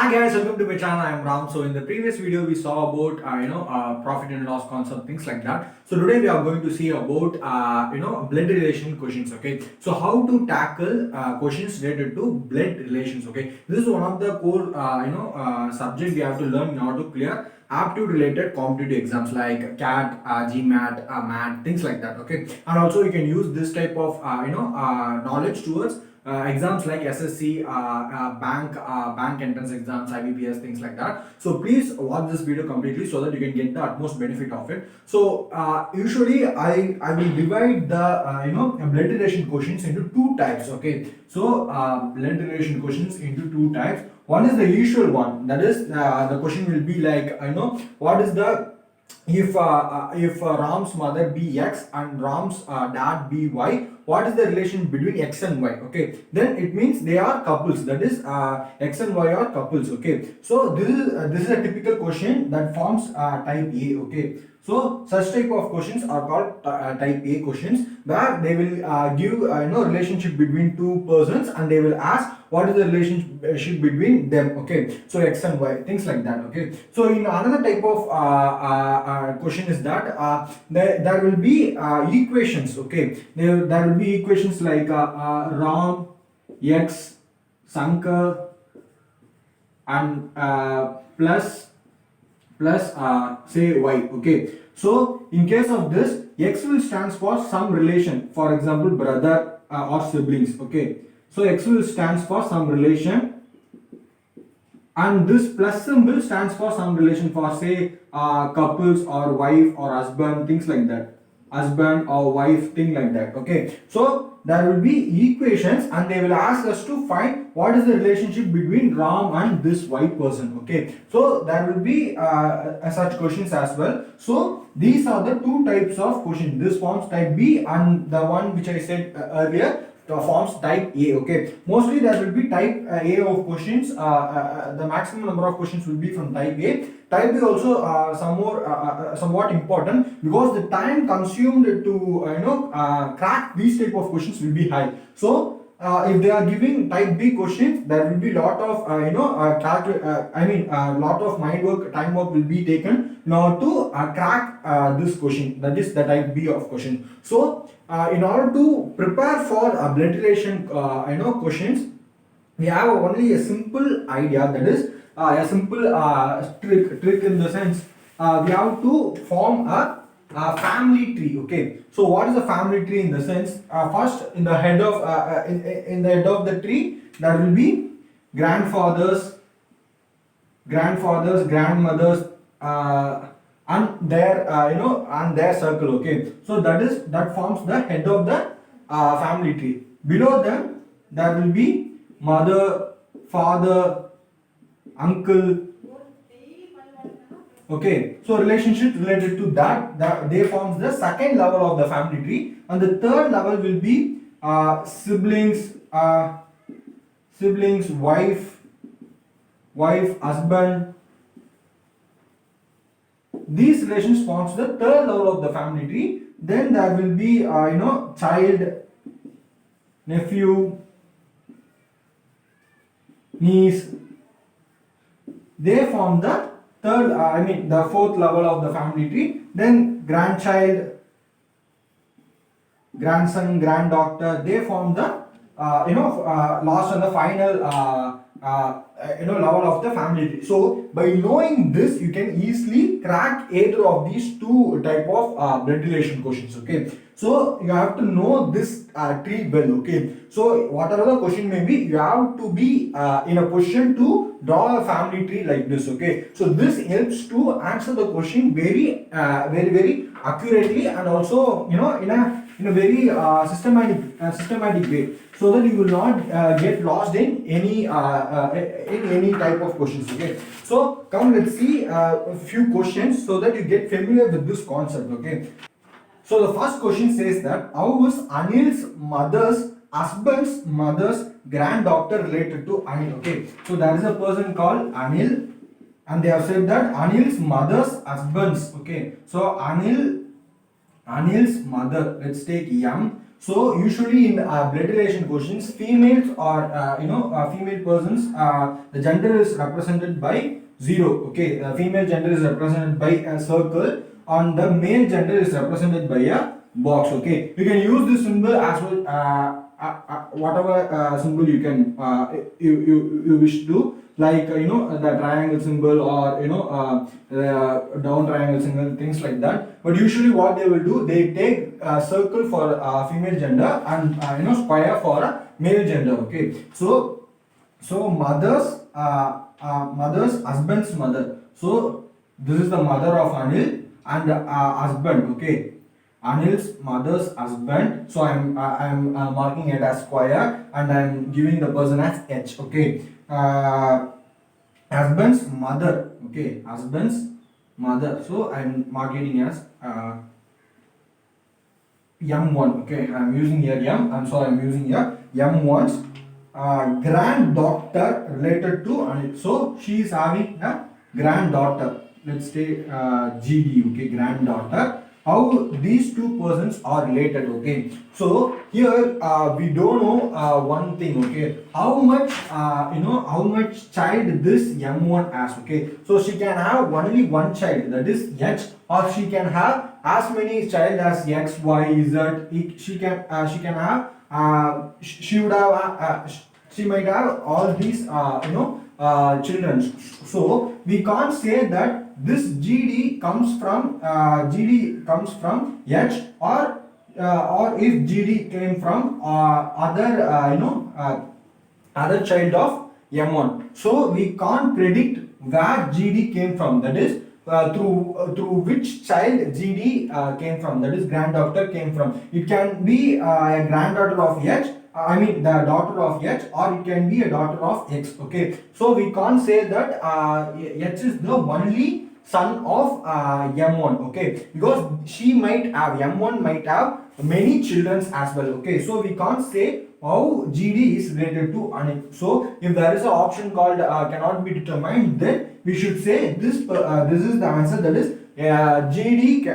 Hi guys, welcome to my channel. I am Ram. So in the previous video we saw about profit and loss concept, things like that. So today we are going to see about blood relation questions. Okay, so how to tackle questions related to blood relations. Okay, this is one of the core subject we have to learn in order to clear aptitude related competitive exams like CAT, GMAT, MAT, things like that. Okay, and also you can use this type of knowledge towards exams like SSC, bank entrance exams, IBPS, things like that. So please watch this video completely so that you can get the utmost benefit of it. So usually I will divide the blood relation questions into two types. Okay, so blood relation questions into two types. One is the usual one, that is the question will be like what is the if Ram's mother be X and Ram's dad be Y, what is the relation between X and Y? Okay, then it means they are couples. That is, X and Y are couples. Okay, so this is a typical question that forms type A. Okay, so such type of questions are called type A questions, where they will give relationship between two persons and they will ask what is the relationship between them. Okay, so X and Y, things like that. Okay, so in another type of question is that there will be equations. Okay, there will be equations like Ram, X, Sankar, and plus say Y. Okay, so in case of this, X will stands for some relation, for example brother or siblings. Okay, so X will stands for some relation, and this plus symbol stands for some relation, for say couples or wife or husband, things like that, husband or wife, thing like that. Okay, so there will be equations and they will ask us to find what is the relationship between Ram and this white person. Okay, so there will be such questions as well. So these are the two types of questions. This forms type B, and the one which I said earlier forms type A. Okay, mostly there will be type A of questions. The maximum number of questions will be from type A. Type B also somewhat important, because the time consumed to crack these type of questions will be high. So if they are giving type B questions, there will be lot of lot of mind work, time work will be taken in order to crack this question, that is the type B of question. So in order to prepare for blood relation questions, we have only a simple idea, that is a simple trick in the sense, we have to form a family tree. Okay, so what is a family tree in the sense, first in the head of in the head of the tree there will be grandfathers, grandmothers, and their and their circle. Okay, so that forms the head of the family tree. Below them there will be mother, father, uncle. Okay, so relationship related to that they forms the second level of the family tree, and the third level will be siblings, wife, husband. These relations forms the third level of the family tree. Then there will be child, nephew, niece. They form the the fourth level of the family tree. Then grandchild, grandson, granddaughter, they form the last and the final level of the family tree. So by knowing this, you can easily crack either of these two type of blood relation questions. Okay, so you have to know this tree well. Okay, so whatever the question may be, you have to be in a position to draw a family tree like this. Okay, so this helps to answer the question very very accurately, and also in a very systematic way, so that you will not get lost in any type of questions. Okay, so come, let's see a few questions so that you get familiar with this concept. Okay, so the first question says that how is Anil's husband's mother's granddaughter related to Anil? Okay, so there is a person called Anil, and they have said that Anil's mother's husband's. Okay, so Anil Anil's mother, let's take M. So usually in blood relation questions, females or female persons, the gender is represented by 0. Okay, the female gender is represented by a circle, and the male gender is represented by a box. Okay, you can use this symbol as well. Whatever symbol you can you wish to, like the triangle symbol, or down triangle symbol, things like that. But usually what they will do, they take a circle for female gender and square for a male gender. Okay, so mother's husband's mother. So this is the mother of Anil and husband. Okay, Anil's mother's husband. So I'm marking it as square and I'm giving the person as H. Okay. Husband's mother. Okay. Husband's mother. So I'm marking as M1. Okay. I'm using here M. I'm sorry. I'm using here M1's granddaughter related to Anil. So she is having a granddaughter. Let's say GD. Okay. Granddaughter. How these two persons are related. Okay, so here we don't know one thing. Okay, how much how much child this M1 has. Okay, so she can have only one child, that is H, or she can have as many child as X, Y, Z. She can have she would have she might have all these children. So we can't say that this GD comes from H, or if GD came from other child of M1. So we can't predict where GD came from, that is through which child GD came from, that is granddaughter came from. It can be a granddaughter of H, the daughter of H, or it can be a daughter of X. Okay, so we can't say that H is the only son of M1. Okay, because she might have, M1 might have many children as well. Okay, so we can't say how GD is related to Anil. So if there is an option called cannot be determined, then we should say this is the answer, that is GD,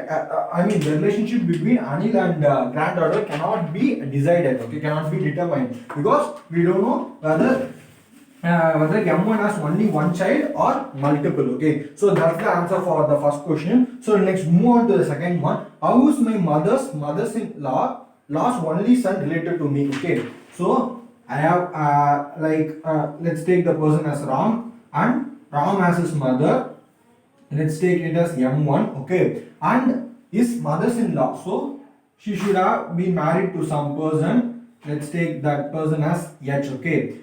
the relationship between Anil and granddaughter cannot be decided. Okay, cannot be determined, because we don't know whether M1 has only one child or multiple. Okay, so that's the answer for the first question. So next, move on to the second one. How is my mother's-in-law last only son related to me? Okay, so I have let's take the person as Ram, and Ram has his mother. Let's take it as M1. Okay, and his mother's-in-law, so she should have been married to some person. Let's take that person as H. Okay,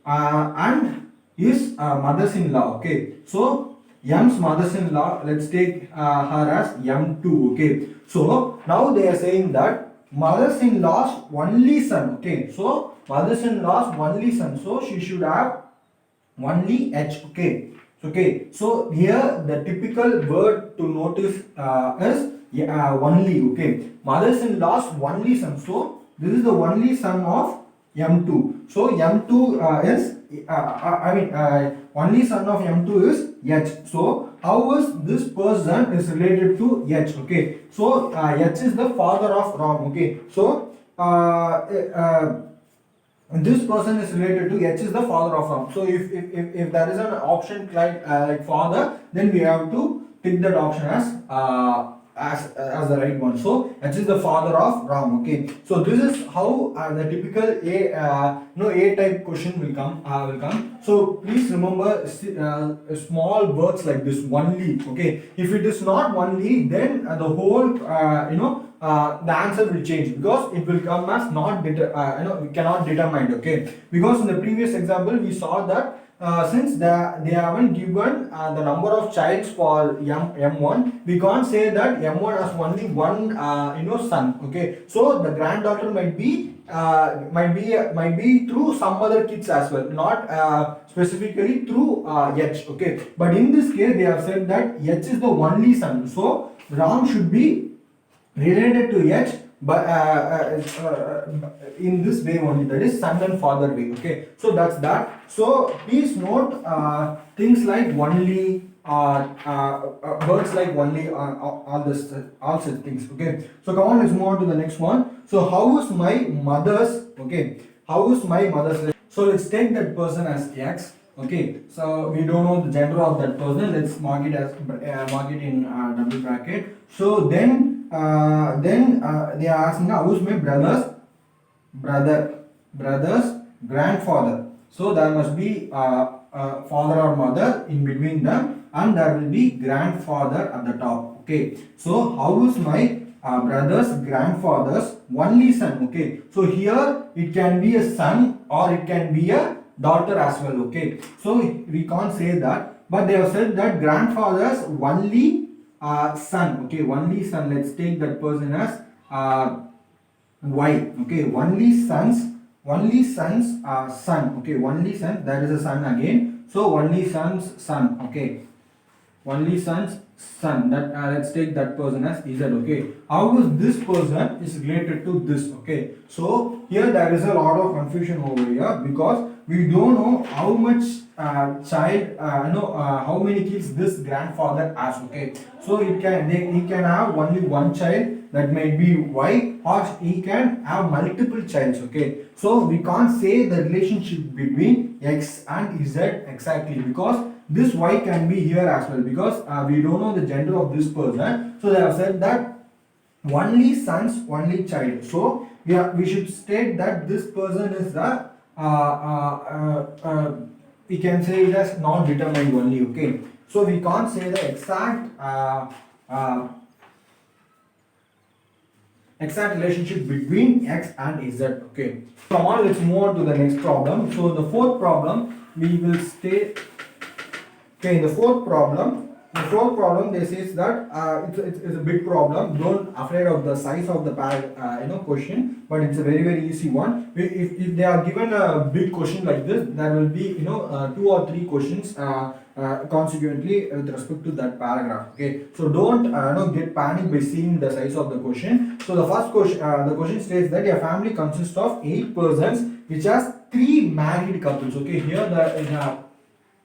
and his mother's-in-law. Okay, so M's mother's-in-law, let's take her as M2. Okay, so now they are saying that mother's-in-law's only son. Okay, so mother's-in-law's only son, so she should have only H. Okay, so here the typical word to notice is only. Okay, mother's-in-law's only son, so this is the only son of M2. So M2 is only son of M2 is H. So how is this person is related to H? Okay, so H is the father of Ram. Okay, so this person is related to H is the father of Ram. So if there is an option like father, then we have to pick that option as the right one. So H is the father of Ram. Okay, so this is how the typical A type question will come. So please remember small words like this, only. Okay, if it is not only, then the whole the answer will change, because it will come as not we cannot determine. Okay, because in the previous example we saw that since they haven't given the number of childs for M1, we can't say that M1 has only one son. Okay, so the granddaughter might be through some other kids as well, not specifically through H. Okay, but in this case they have said that H is the only son, so Ram should be related to H, but in this way only, that is son and father way. Okay, so that's that. So please note things like only, words like only, all this, all such things. Okay, so come on, let's move on to the next one. So how is my mother's, okay, how is my mother's, so let's take that person as X. Okay, so we don't know the gender of that person. Let's mark it as mark it in double bracket. So then they are asking how is my brother's grandfather. So there must be father or mother in between them, and there will be grandfather at the top. Okay, so how is my brother's grandfather's only son? Okay, so here it can be a son or it can be a daughter as well. Okay, so we can't say that, but they have said that grandfather's only son. Okay, only son. Let's take that person as Y. Okay, only son's son. Okay, only son, that is a son again. So only son's son. Okay, only son's son, that let's take that person as Z. Okay, how is this person is related to this? Okay, so here there is a lot of confusion over here because we don't know how much child how many kids this grandfather has. Okay, so he can have only one child, that might be Y, or he can have multiple childs. Okay, so we can't say the relationship between X and Z exactly because this Y can be here as well, because we don't know the gender of this person. So they have said that only sons, only child. So we should state that this person is the we can say it as non-determined only. Okay, so we can't say the exact relationship between X and Z. Okay, come on, let's move on to the next problem. So the fourth problem we will state. Okay, in the fourth problem, they says that it's a big problem. Don't afraid of the size of the question, but it's a very easy one. If they are given a big question like this, there will be 2 or 3 questions consequently with respect to that paragraph. Okay, so don't get panicked by seeing the size of the question. So the first question, the question states that a family consists of 8 persons which has 3 married couples. Okay, here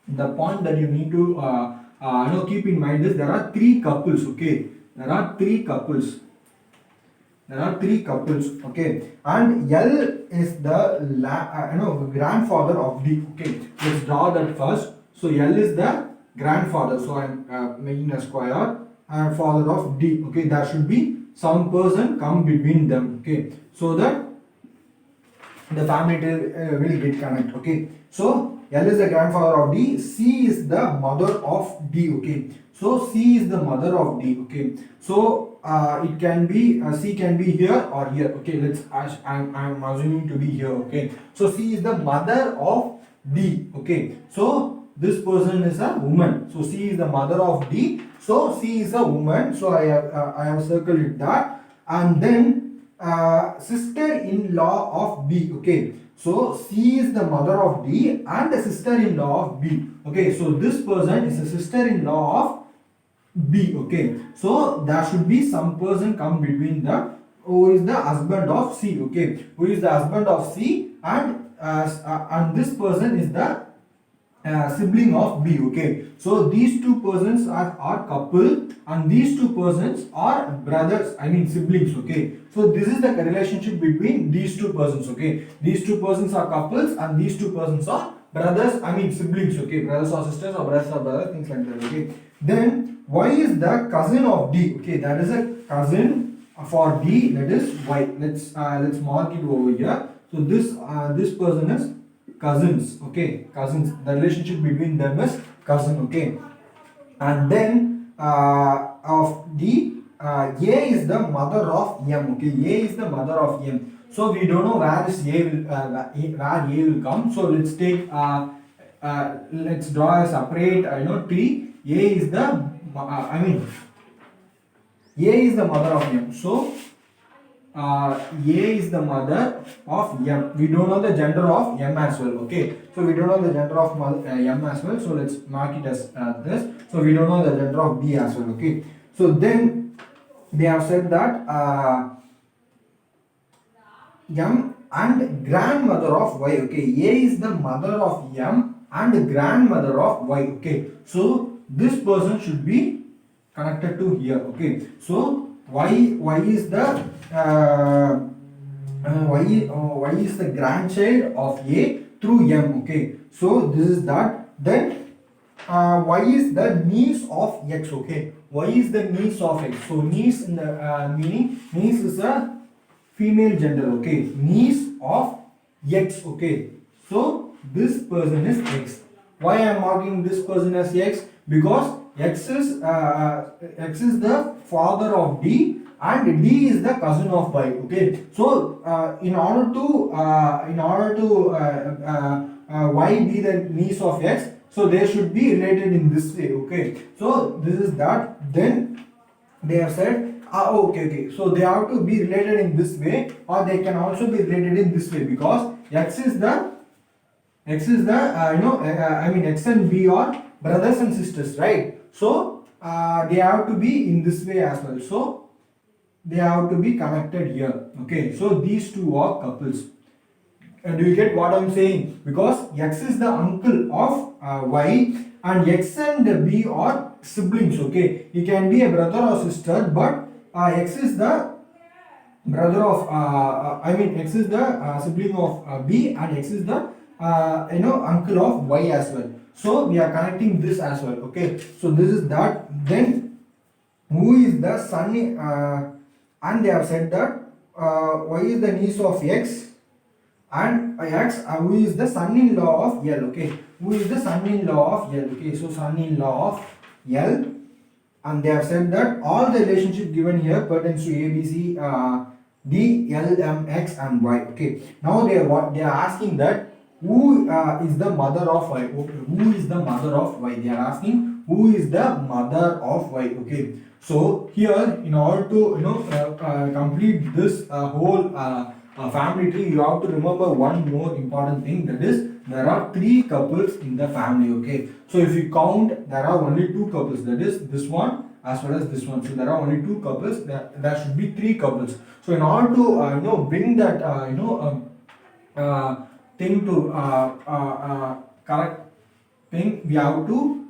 the point that you need to keep in mind is there are 3 couples. Okay, there are 3 couples. Okay, and L is the grandfather of D. Okay, let's draw that first. So L is the grandfather. So I'm making a square, and father of D. Okay, there should be some person come between them. Okay, so that the family will get connect. Okay, so L is the grandfather of D. C is the mother of D. Okay, so C is the mother of D. Okay, so it can be C can be here or here. Okay, I'm assuming to be here. Okay, so C is the mother of D. Okay, so this person is a woman. So C is the mother of D. So C is a woman. So I have circled it that, and then sister-in-law of B. Okay, so C is the mother of D and the sister-in-law of B. Okay, so this person is a sister-in-law of B. Okay, so there should be some person come between them who is the husband of C. Okay, who is the husband of C, and this person is the sibling of B. Okay, so these 2 persons are couple, and these 2 persons are brothers, I mean siblings. Okay, so this is the relationship between these 2 persons. Okay, these 2 persons are couples and these 2 persons are brothers, I mean siblings. Okay, brothers or sisters or brothers or brothers, things like that. Okay, then Y is the cousin of D. Okay, that is a cousin for D, that is Y. Let's mark it over here. So this person is cousins. Okay, cousins, the relationship between them is cousin. Okay, and then of D, A is the mother of M. Okay, A is the mother of M. So we don't know where this A will where A will come. So let's take let's draw a separate tree. A is the A is the mother of M. So A is the mother of M. We don't know the gender of M as well. Okay, so we don't know the gender of M as well. So let's mark it as this. So we don't know the gender of B as well. Okay, so then they have said that M and grandmother of Y. Okay, A is the mother of M and grandmother of Y. Okay, so this person should be connected to here. Okay, so y is the y is the grandchild of a through m. Okay, so this is that. Then y is the niece of x. Okay, y is the niece of x. So niece in the meaning, niece is a female gender. Okay, niece of x. Okay, so this person is x. Why I am marking this person as x? Because x is the father of d and d is the cousin of y. Okay, so in order to y be the niece of x, so they should be related in this way. Okay, so this is that. Then they have said okay, so they have to be related in this way, or they can also be related in this way, because x is the x and b are brothers and sisters, right? So they have to be in this way as well, so they have to be connected here. Okay, so these two are couples. And do you get what I'm saying? Because x is the uncle of y, and x and b are siblings. Okay, he can be a brother or sister, but x is the brother of x is the sibling of b, and x is the uncle of y as well. So we are connecting this as well. Okay, so this is that. Then who is the son, and they have said that y is the niece of x, and x who is the son-in-law of L. Okay, who is the son-in-law of L? Okay, so son-in-law of L, and they have said that all the relationship given here pertains to A, B, C, D, L, M, X, and Y. Okay, now they are asking that who is the mother of Y? Okay, who is the mother of Y? They are asking who is the mother of Y. Okay, so here in order to complete this whole family tree, you have to remember one more important thing, that is there are 3 couples in the family. Okay, so if you count, there are only 2 couples, that is this one as well as this one. So there are only 2 couples, there should be 3 couples. So in order to bring that thing to correct thing, we have to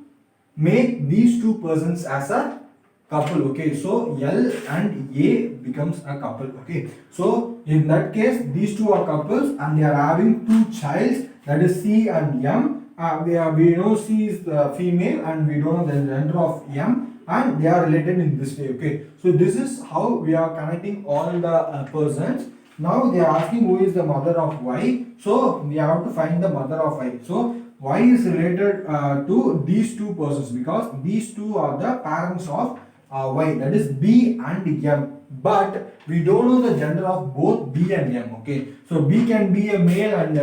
make these 2 persons as a couple. Okay, so L and A becomes a couple. Okay, so in that case these 2 are couples, and they are having 2 childs, that is C and M. We know C is the female, and we don't know the gender of M, and they are related in this way. Okay, so this is how we are connecting all the persons. Now they are asking who is the mother of Y, so we have to find the mother of Y. So Y is related to these 2 persons, because these 2 are the parents of Y, that is B and M, but we don't know the gender of both B and M. Okay, so B can be a male and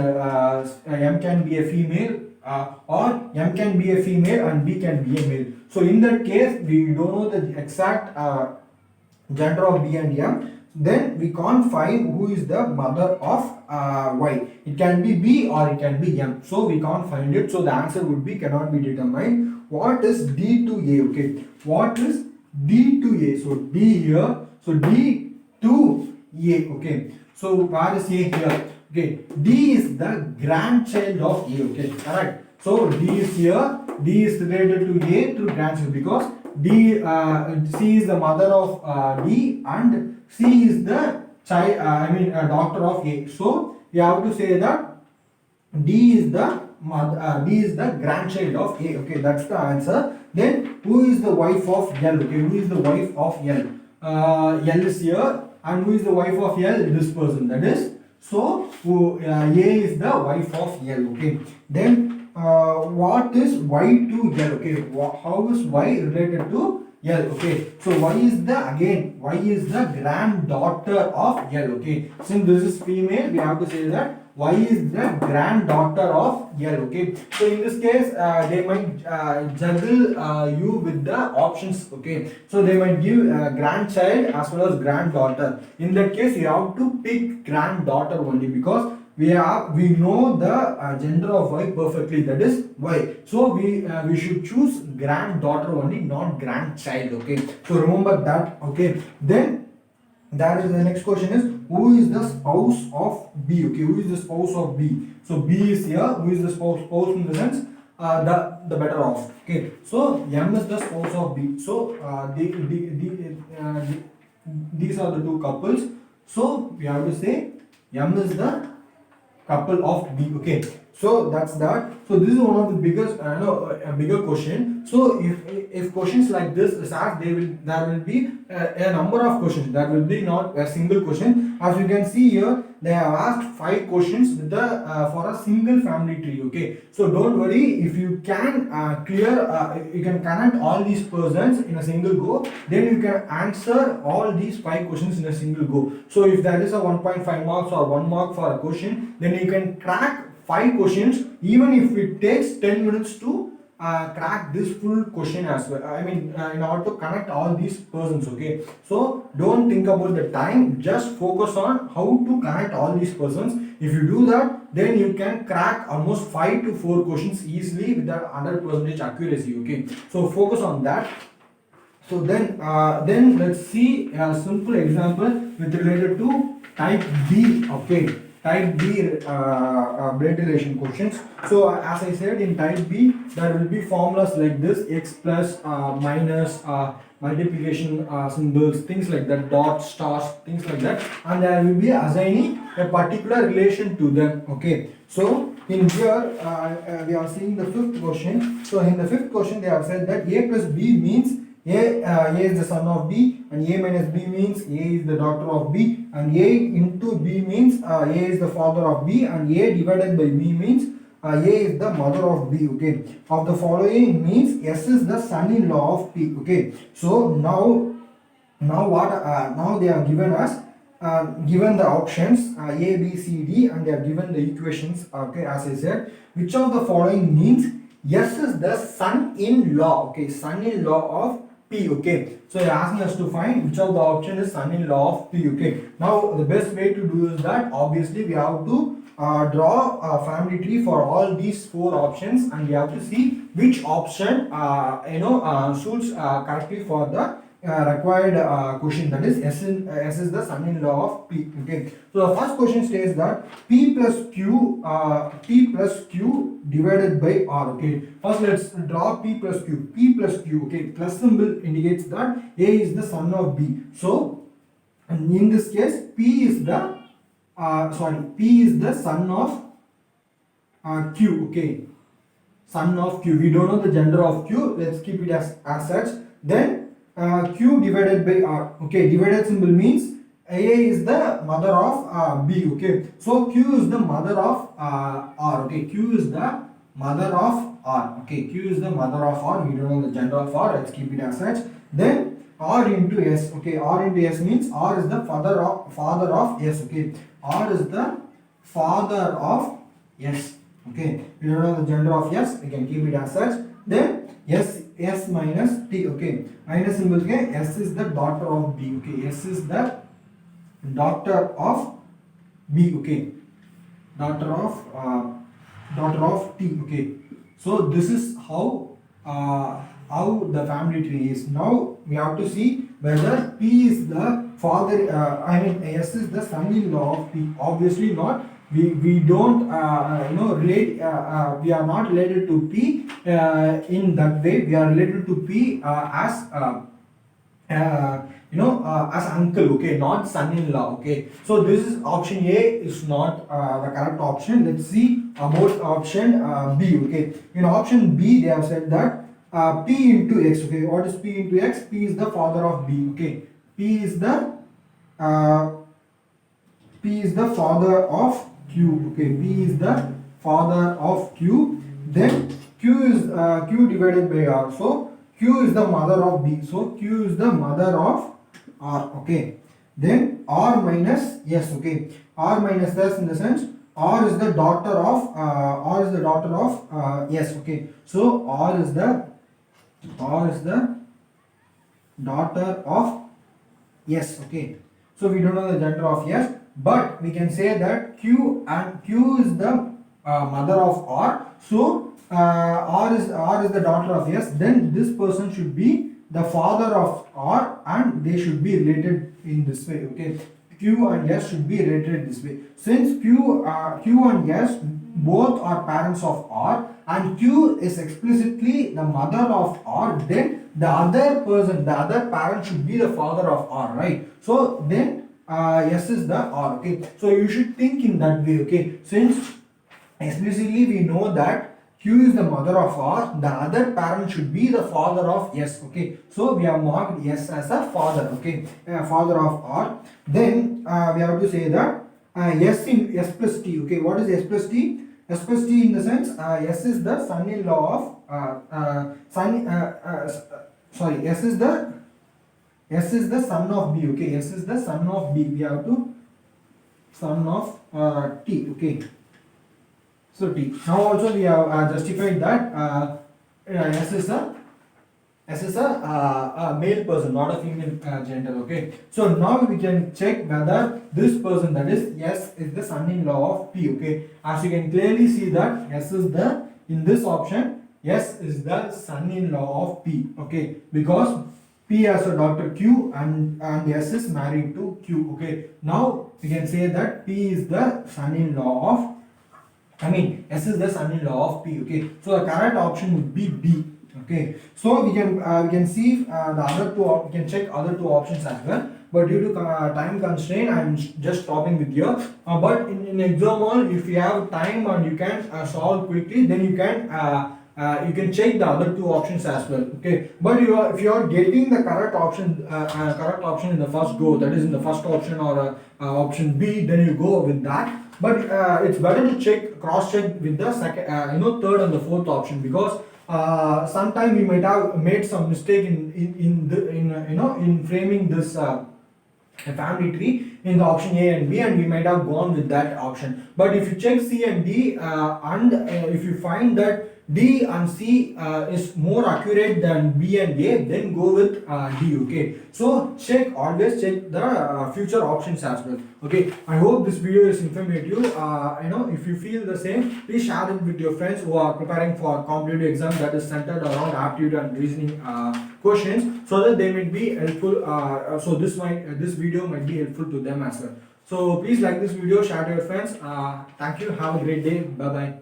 M can be a female, or M can be a female and B can be a male. So in that case we don't know the exact gender of B and M, then we can't find who is the mother of Y. It can be B or it can be M, so we can't find it. So the answer would be cannot be determined. What is D to A? Okay, what is D to A? So D here, so D to A. Okay, so where is A here? Okay, D is the grandchild of A. Okay, correct. So D is here, D is related to A through grandchild, because C is the mother of D, and C is the child, daughter of A. So we have to say that D is the D is the grandchild of A. Okay, that's the answer. Then who is the wife of L? Okay, who is the wife of L? L is here, and who is the wife of L? This person, that is. So A is the wife of L. Okay, then what is Y to L? Okay, how is Y related to L? Okay, so Y is the granddaughter of L. Okay, since this is female, we have to say that Y is the granddaughter of L. Okay, so in this case they might juggle you with the options. Okay, so they might give grandchild as well as granddaughter. In that case you have to pick granddaughter only, because we know the gender of Y perfectly, that is Y. So we should choose granddaughter only, not grandchild. Okay, so remember that. Okay, then that is the next question is who is the spouse of B? Okay, who is the spouse of B? So B is here. Who is the spouse in the sense the better off. Okay, so M is the spouse of B. So these are the two couples. So we have to say M is the couple of B. Okay, so that's that. So this is one of the biggest a bigger question. So if questions like this is asked, there will be a number of questions. That will be not a single question. As you can see here, they have asked 5 questions with the for a single family tree. Okay, so don't worry, if you can you can connect all these persons in a single go, then you can answer all these 5 questions in a single go. So if there is a 1.5 marks or 1 mark for a question, then you can crack 5 questions even if it takes 10 minutes to crack this full question as well. I mean, in order to connect all these persons. Okay, so don't think about the time, just focus on how to connect all these persons. If you do that, then you can crack almost 5 to 4 questions easily with that 100% accuracy. Okay, so focus on that. So then let's see a simple example with related to type B. Okay, type B blood relation questions. So as I said, in type B there will be formulas like this: x plus, minus, multiplication symbols, things like that, dots, stars, things like that, and there will be assigning a particular relation to them. Okay, so in here we are seeing the 5th question. So in the 5th question they have said that A plus B means A is the son of B, and A minus B means A is the daughter of B, and A into B means A is the father of B, and A divided by B means A is the mother of B. Okay, of the following means S is the son-in-law of P. Okay, so now they have given us given the options A, B, C, D, and they have given the equations. Okay, as I said, which of the following means S is the son-in-law? Okay, son-in-law of P. Okay, so they are asking us to find which of the option is son-in-law of P. Okay, now the best way to do is that obviously we have to draw a family tree for all these 4 options, and we have to see which option suits correctly for the required question, that is S is the son-in-law of P. Okay, so the first question states that P plus Q divided by R. Okay, first let's draw P plus Q. P plus Q. Okay, plus symbol indicates that A is the son of B. So in this case, P is the son of Q. Okay, son of Q. We don't know the gender of Q. Let's keep it as such. Then Q divided by R. Okay, divided symbol means A is the mother of B. Okay, so Q is the mother of R. Okay, Q is the mother of R. Okay, Q is the mother of R. We don't know the gender of R. Let's keep it as such. Then R into S. Okay, R into S means R is the father of S. Okay, R is the father of S. Okay, we don't know the gender of S. We can keep it as such. Then S minus T. Okay, minus symbol. Okay, S is the daughter of B. Okay, S is the daughter of B. Okay, daughter of T. Okay, so this is how the family tree is. Now we have to see whether P is the father. S is the son-in-law of P. Obviously not. We don't relate. We are not related to P in that way. We are related to P as as uncle. Okay, not son-in-law. Okay, so this is option A is not the correct option. Let's see about option B. Okay, in option B they have said that P into X. Okay, what is P into X? P is the father of B. Okay, P is the father of Q. Okay, P is the father of Q. Then Q is Q divided by R. So Q is the mother of B. So Q is the mother of R. Okay, then R minus S. Okay, R minus S in the sense R is the daughter of S. Okay, so R is the daughter of S. Okay, so we don't know the gender of S, but we can say that Q is the mother of R. So R is the daughter of S. Then this person should be the father of R, and they should be related in this way. Okay, Q and S should be rated this way. Since Q and S both are parents of R and Q is explicitly the mother of R, then the other person, the other parent should be the father of R, right? So then S is the R, okay? So you should think in that way, okay? Since explicitly we know that Q is the mother of R, the other parent should be the father of S, okay? So we have marked S as a father, okay? Father of R. Then we have to say that S in S plus T, okay? What is S plus T? S plus T in the sense S is the son-in-law of sorry, S is the son of B, okay? S is the son of B. We have to son of T, okay? So T. Now also we have justified that S is a male person, not a female gender. Okay. So now we can check whether this person, that is S, is the son-in-law of P. Okay. As you can clearly see that S is the, in this option, S is the son-in-law of P. Okay. Because P has a daughter Q and S is married to Q. Okay. Now we can say that P is the son-in-law of, S is the son-in-law of P. Okay, so the correct option would be B. Okay, so we can see the other two. We can check other two options as well. But due to time constraint, I'm just stopping with here. But in exam hall, if you have time and you can solve quickly, then you can check the other two options as well. Okay, but if you are getting the correct option in the first go, that is in the first option or option B, then you go with that. But it's better to cross check with the second, third and the fourth option, because sometime we might have made some mistake in framing this family tree in the option A and B, and we might have gone with that option. But if you check C and D and if you find that D and C is more accurate than B and A, then go with D. Okay, so always check the future options as well. Okay, I hope this video is informative. If you feel the same, please share it with your friends who are preparing for competitive exam that is centered around aptitude and reasoning questions, so that they might be helpful. So this video might be helpful to them as well. So please like this video, share to your friends. Thank you. Have a great day. Bye bye.